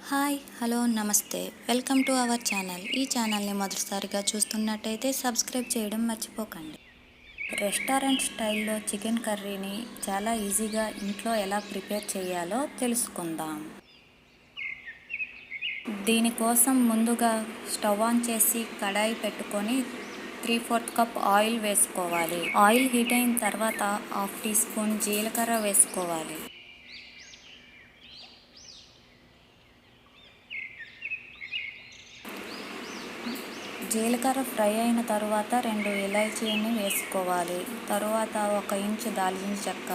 Hi hello నమస్తే welcome to our channel. ఈ ఛానల్ని మొదటిసారిగా చూస్తున్నట్టయితే సబ్స్క్రైబ్ చేయడం మర్చిపోకండి. రెస్టారెంట్ స్టైల్లో చికెన్ కర్రీని చాలా ఈజీగా ఇంట్లో ఎలా ప్రిపేర్ చేయాలో తెలుసుకుందాం. దీనికోసం ముందుగా స్టవ్ ఆన్ చేసి కడాయి పెట్టుకొని 3/4 కప్ ఆయిల్ వేసుకోవాలి. ఆయిల్ హీట్ అయిన తర్వాత 1/2 టీ స్పూన్ జీలకర్ర వేసుకోవాలి. జీలకర్ర ఫ్రై అయిన తర్వాత 2 ఇలాచీని వేసుకోవాలి. తరువాత 1 ఇంచు దాల్చిన చెక్క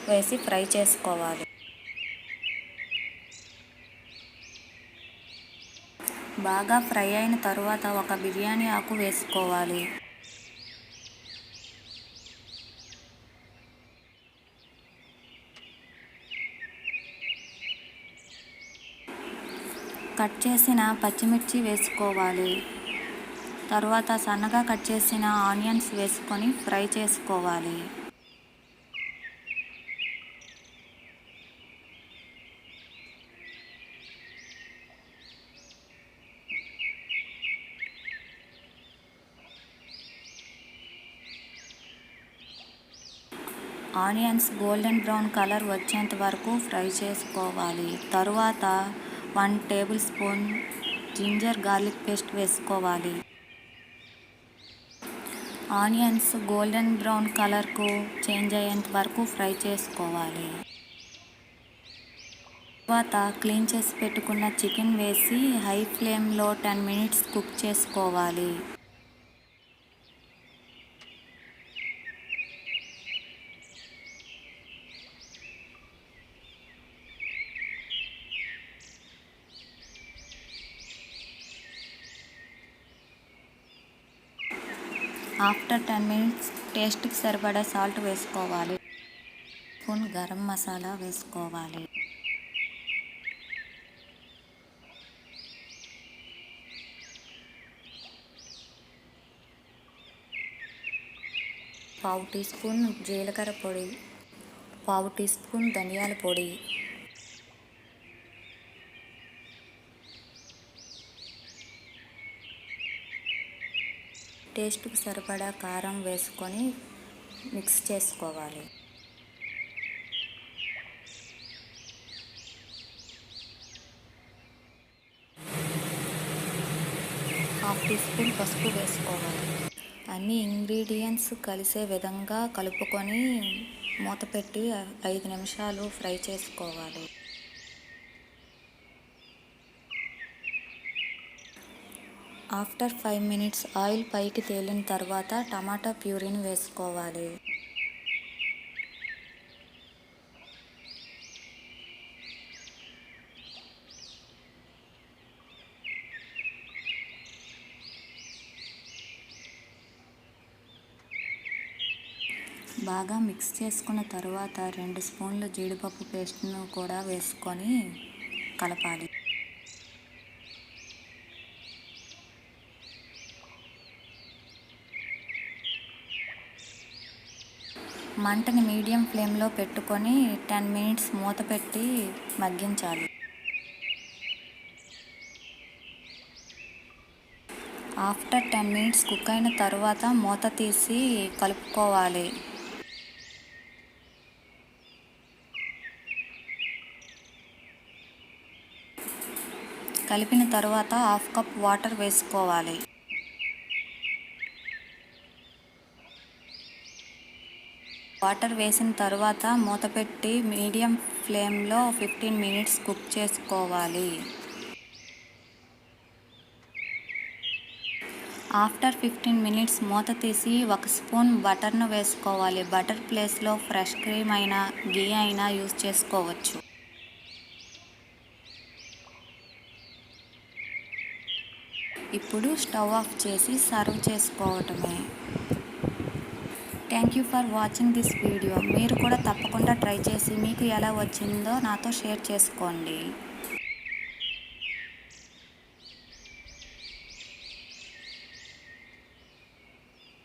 వేసి ఫ్రై చేసుకోవాలి. బాగా ఫ్రై అయిన తర్వాత 1 బిర్యానీ ఆకు వేసుకోవాలి. కట్ చేసిన పచ్చిమిర్చి వేసుకోవాలి. తర్వాత సన్నగా కట్ చేసిన ఆనియన్స్ వేసుకొని ఫ్రై చేసుకోవాలి. ఆనియన్స్ గోల్డెన్ బ్రౌన్ కలర్ వచ్చేంత వరకు ఫ్రై చేసుకోవాలి. తరువాత 1 tablespoon ginger garlic paste వేసుకోవాలి. ఆనియన్స్ గోల్డెన్ బ్రౌన్ కలర్కు చేంజ్ అయ్యేంత వరకు ఫ్రై చేసుకోవాలి. తర్వాత క్లీన్ చేసి పెట్టుకున్న చికెన్ వేసి హై ఫ్లేమ్లో 10 మినిట్స్ కుక్ చేసుకోవాలి. ఆఫ్టర్ 10 మినిట్స్ టేస్ట్కి సరిపడా సాల్ట్ వేసుకోవాలి. స్పూన్ గరం మసాలా వేసుకోవాలి. పావు టీ స్పూన్ జీలకర్ర పొడి, పావు టీ స్పూన్ ధనియాల పొడి, టేస్ట్కి సరిపడా కారం వేసుకొని మిక్స్ చేసుకోవాలి. హాఫ్ టీ స్పూన్ పసుపు వేసుకోవాలి. అన్ని ఇంగ్రీడియంట్స్ కలిసే విధంగా కలుపుకొని మూత పెట్టి 5 నిమిషాలు ఫ్రై చేసుకోవాలి. ఆఫ్టర్ 5 మినిట్స్ ఆయిల్ పైకి తేలిన తర్వాత టమాటా ప్యూరీని వేసుకోవాలి. బాగా మిక్స్ చేసుకున్న తర్వాత 2 స్పూన్ల జీడిపప్పు పేస్ట్ను కూడా వేసుకొని కలపాలి. మంటని మీడియం ఫ్లేమ్లో పెట్టుకొని 10 మినిట్స్ మూత పెట్టి మగ్గించాలి. ఆఫ్టర్ 10 మినిట్స్ కుక్ అయిన తర్వాత మూత తీసి కలుపుకోవాలి. కలిపిన తర్వాత 1/2 కప్ వాటర్ వేసుకోవాలి. వాటర్ వేసిన తర్వాత మూత పెట్టి మీడియం ఫ్లేమ్లో 15 మినిట్స్ కుక్ చేసుకోవాలి. ఆఫ్టర్ 15 మినిట్స్ మూత తీసి 1 స్పూన్ బటర్ను వేసుకోవాలి. బటర్ ప్లేస్లో ఫ్రెష్ క్రీమ్ అయినా గీ అయినా యూజ్ చేసుకోవచ్చు. ఇప్పుడు స్టవ్ ఆఫ్ చేసి సర్వ్ చేసుకోవటమే. Thank you for watching this video. మీరు కూడా తప్పకుండా ట్రై చేసి మీకు ఎలా వచ్చిందో నాతో షేర్ చేసుకోండి.